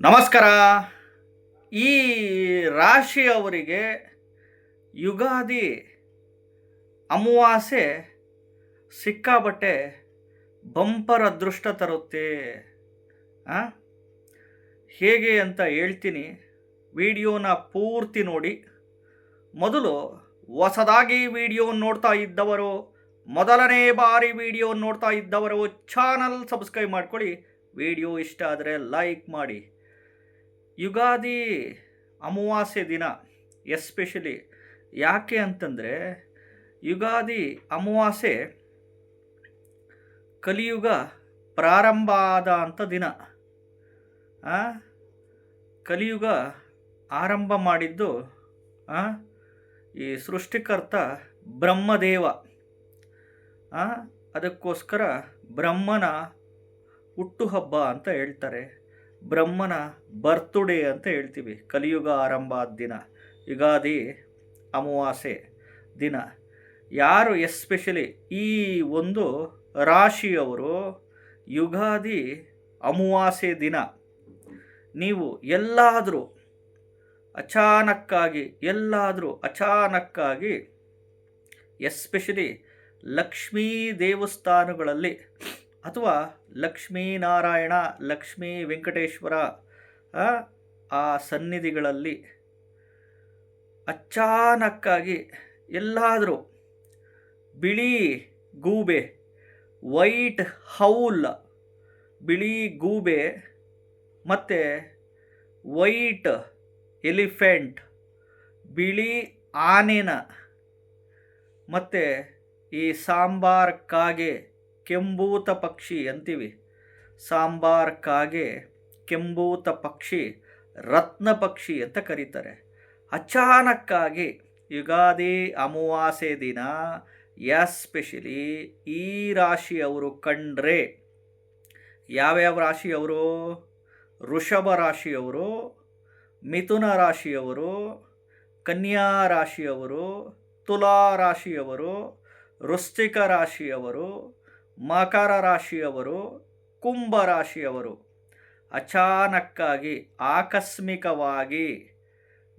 ನಮಸ್ಕಾರ. ಈ ರಾಶಿಯವರಿಗೆ ಯುಗಾದಿ ಅಮಾವಾಸ್ಯೆ ಸಿಕ್ಕಾಬಟ್ಟೆ ಬಂಪರ್ ಅದೃಷ್ಟ ತರುತ್ತೆ. ಹೇಗೆ ಅಂತ ಹೇಳ್ತೀನಿ, ವಿಡಿಯೋನ ಪೂರ್ತಿ ನೋಡಿ. ಮೊದಲು ಹೊಸದಾಗಿ ವಿಡಿಯೋ ನೋಡ್ತಾ ಇದ್ದವರು, ಮೊದಲನೇ ಬಾರಿ ವಿಡಿಯೋ ನೋಡ್ತಾ ಇದ್ದವರು ಚಾನಲ್ ಸಬ್ಸ್ಕ್ರೈಬ್ ಮಾಡ್ಕೊಳ್ಳಿ. ವಿಡಿಯೋ ಇಷ್ಟ ಆದರೆ ಲೈಕ್ ಮಾಡಿ. ಯುಗಾದಿ ಅಮಾವಾಸ್ಯೆ ದಿನ ಎಸ್ಪೆಷಲಿ ಯಾಕೆ ಅಂತಂದರೆ, ಯುಗಾದಿ ಅಮಾವಾಸ್ಯೆ ಕಲಿಯುಗ ಪ್ರಾರಂಭ ಆದ ಅಂಥ ದಿನ. ಕಲಿಯುಗ ಆರಂಭ ಮಾಡಿದ್ದು ಈ ಸೃಷ್ಟಿಕರ್ತ ಬ್ರಹ್ಮದೇವ. ಅದಕ್ಕೋಸ್ಕರ ಬ್ರಹ್ಮನ ಹುಟ್ಟುಹಬ್ಬ ಅಂತ ಹೇಳ್ತಾರೆ, ಬ್ರಹ್ಮನ ಬರ್ತ್ಡೇ ಅಂತ ಹೇಳ್ತೀವಿ. ಕಲಿಯುಗ ಆರಂಭ ಆದ ದಿನ ಯುಗಾದಿ ಅಮಾವಾಸ್ಯೆ ದಿನ. ಯಾರು ಎಸ್ಪೆಷಲಿ ಈ ಒಂದು ರಾಶಿಯವರು ಯುಗಾದಿ ಅಮಾವಾಸ್ಯೆ ದಿನ ನೀವು ಎಲ್ಲಾದರೂ ಅಚಾನಕ್ಕಾಗಿ ಎಸ್ಪೆಷಲಿ ಲಕ್ಷ್ಮೀ ದೇವಸ್ಥಾನಗಳಲ್ಲಿ ಅಥವಾ ಲಕ್ಷ್ಮೀನಾರಾಯಣ, ಲಕ್ಷ್ಮೀ ವೆಂಕಟೇಶ್ವರ ಆ ಸನ್ನಿಧಿಗಳಲ್ಲಿ ಅಚಾನಕ್ಕಾಗಿ ಎಲ್ಲಾದರೂ ಬಿಳಿ ಗೂಬೆ, ವೈಟ್ ಹೌಲ್, ಬಿಳಿ ಗೂಬೆ ಮತ್ತು ವೈಟ್ ಎಲಿಫೆಂಟ್, ಬಿಳಿ ಆನೆನ ಮತ್ತು ಈ ಸಾಂಬಾರ್ ಕಾಗೆ, ಕೆಂಬೂತ ಪಕ್ಷಿ ಅಂತೀವಿ, ಸಾಂಬಾರ್ ಕಾಗೆ, ಕೆಂಬೂತ ಪಕ್ಷಿ, ರತ್ನ ಪಕ್ಷಿ ಅಂತ ಕರೀತಾರೆ. ಅಚಾನಕ್ಕಾಗಿ ಯುಗಾದಿ ಅಮಾವಾಸ್ಯೆ ದಿನ ಎಸ್ಪೆಷಲಿ ಈ ರಾಶಿಯವರು ಕಂಡ್ರೆ, ಯಾವ್ಯಾವ ರಾಶಿಯವರು? ವೃಷಭ ರಾಶಿಯವರು, ಮಿಥುನ ರಾಶಿಯವರು, ಕನ್ಯಾ ರಾಶಿಯವರು, ತುಲಾ ರಾಶಿಯವರು, ವೃಶ್ಚಿಕ ರಾಶಿಯವರು, ಮಕರ ರಾಶಿಯವರು, ಕುಂಭ ರಾಶಿಯವರು ಅಚಾನಕ್ಕಾಗಿ ಆಕಸ್ಮಿಕವಾಗಿ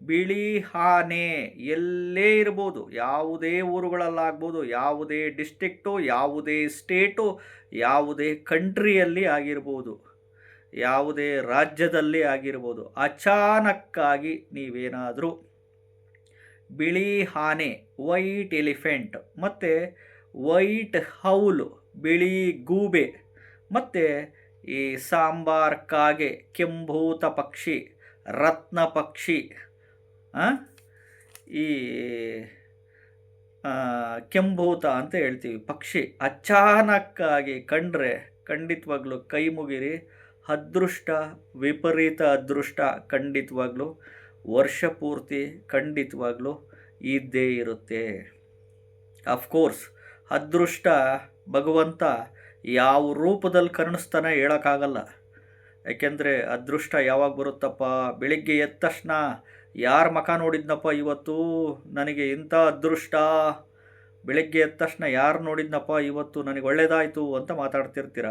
ಬಿಳಿ ಆನೆ ಎಲ್ಲೇ ಇರ್ಬೋದು, ಯಾವುದೇ ಊರುಗಳಲ್ಲಾಗ್ಬೋದು, ಯಾವುದೇ ಡಿಸ್ಟ್ರಿಕ್ಟು, ಯಾವುದೇ ಸ್ಟೇಟು, ಯಾವುದೇ ಕಂಟ್ರಿಯಲ್ಲಿ ಆಗಿರ್ಬೋದು, ಯಾವುದೇ ರಾಜ್ಯದಲ್ಲಿ ಆಗಿರ್ಬೋದು, ಅಚಾನಕ್ಕಾಗಿ ನೀವೇನಾದರೂ ಬಿಳಿ ಆನೆ, ವೈಟ್ ಎಲಿಫೆಂಟ್ ಮತ್ತು ವೈಟ್ ಹೌಲು, ಬಿಳಿ ಗೂಬೆ ಮತ್ತು ಈ ಸಾಂಬಾರ್ ಕಾಗೆ, ಕೆಂಬೂತ ಪಕ್ಷಿ, ರತ್ನ ಪಕ್ಷಿ, ಈ ಕೆಂಬೂತ ಅಂತ ಹೇಳ್ತೀವಿ ಪಕ್ಷಿ ಅಚಾನಕ್ಕಾಗಿ ಕಂಡ್ರೆ ಖಂಡಿತವಾಗ್ಲೂ ಕೈ ಮುಗಿರಿ. ಅದೃಷ್ಟ, ವಿಪರೀತ ಅದೃಷ್ಟ ಖಂಡಿತವಾಗ್ಲೂ ವರ್ಷ ಪೂರ್ತಿ ಖಂಡಿತವಾಗ್ಲೂ ಇದ್ದೇ ಇರುತ್ತೆ. ಅಫ್ಕೋರ್ಸ್ ಅದೃಷ್ಟ ಭಗವಂತ ಯಾವ ರೂಪದಲ್ಲಿ ಕರುಣಿಸ್ತಾನೆ ಹೇಳೋಕ್ಕಾಗಲ್ಲ. ಯಾಕೆಂದರೆ ಅದೃಷ್ಟ ಯಾವಾಗ ಬರುತ್ತಪ್ಪ? ಬೆಳಿಗ್ಗೆ ಎದ್ದ ತಕ್ಷಣ ಯಾರ ಮುಖ ನೋಡಿದ್ನಪ್ಪ ಇವತ್ತು ನನಗೆ ಇಂಥ ಅದೃಷ್ಟ, ಬೆಳಿಗ್ಗೆ ಎದ್ದ ತಕ್ಷಣ ಯಾರು ನೋಡಿದ್ನಪ್ಪ ಇವತ್ತು ನನಗೆ ಒಳ್ಳೆಯದಾಯಿತು ಅಂತ ಮಾತಾಡ್ತಿರ್ತೀರ.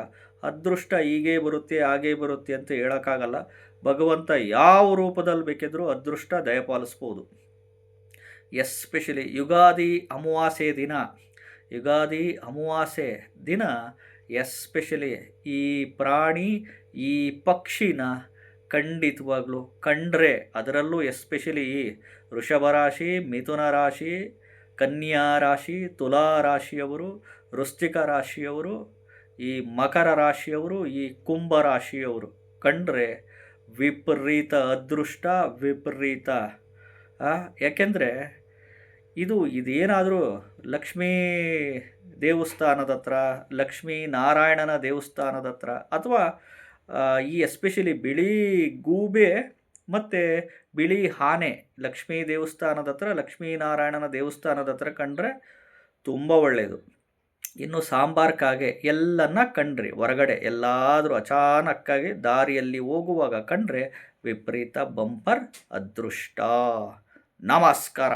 ಅದೃಷ್ಟ ಹೀಗೇ ಬರುತ್ತೆ ಹಾಗೇ ಬರುತ್ತೆ ಅಂತ ಹೇಳೋಕ್ಕಾಗಲ್ಲ. ಭಗವಂತ ಯಾವ ರೂಪದಲ್ಲಿ ಬೇಕಿದ್ರೂ ಅದೃಷ್ಟ ದಯಪಾಲಿಸ್ಬೋದು. ಎಸ್ಪೆಷಲಿ ಯುಗಾದಿ ಅಮಾವಾಸ್ಯೆ ದಿನ ಎಸ್ಪೆಷಲಿ ಈ ಪ್ರಾಣಿ, ಈ ಪಕ್ಷಿನ ಖಂಡಿತವಾಗ್ಲೂ ಕಂಡ್ರೆ, ಅದರಲ್ಲೂ ಎಸ್ಪೆಷಲಿ ಈ ವೃಷಭ ರಾಶಿ, ಮಿಥುನ ರಾಶಿ, ಕನ್ಯಾ ರಾಶಿ, ತುಲಾ ರಾಶಿಯವರು, ವೃಶ್ಚಿಕ ರಾಶಿಯವರು, ಈ ಮಕರ ರಾಶಿಯವರು, ಈ ಕುಂಭ ರಾಶಿಯವರು ಕಂಡ್ರೆ ವಿಪರೀತ ಅದೃಷ್ಟ, ವಿಪರೀತ. ಯಾಕೆಂದರೆ ಇದೇನಾದರೂ ಲಕ್ಷ್ಮೀ ದೇವಸ್ಥಾನದ ಹತ್ರ, ಲಕ್ಷ್ಮೀ ನಾರಾಯಣನ ದೇವಸ್ಥಾನದ ಹತ್ರ, ಅಥವಾ ಈ ಎಸ್ಪೆಷಲಿ ಬಿಳಿ ಗೂಬೆ ಮತ್ತು ಬಿಳಿ ಆನೆ ಲಕ್ಷ್ಮೀ ದೇವಸ್ಥಾನದ ಹತ್ರ, ಲಕ್ಷ್ಮೀನಾರಾಯಣನ ದೇವಸ್ಥಾನದ ಹತ್ರ ಕಂಡ್ರೆ ತುಂಬ ಒಳ್ಳೆಯದು. ಇನ್ನು ಸಾಂಬಾರ್ ಕಾಗೆ ಎಲ್ಲನ್ನ ಕಂಡ್ರಿ ಹೊರಗಡೆ ಎಲ್ಲಾದರೂ ಅಚಾನಕ್ಕಾಗಿ ದಾರಿಯಲ್ಲಿ ಹೋಗುವಾಗ ಕಂಡ್ರೆ ವಿಪರೀತ ಬಂಪರ್ ಅದೃಷ್ಟ. ನಮಸ್ಕಾರ.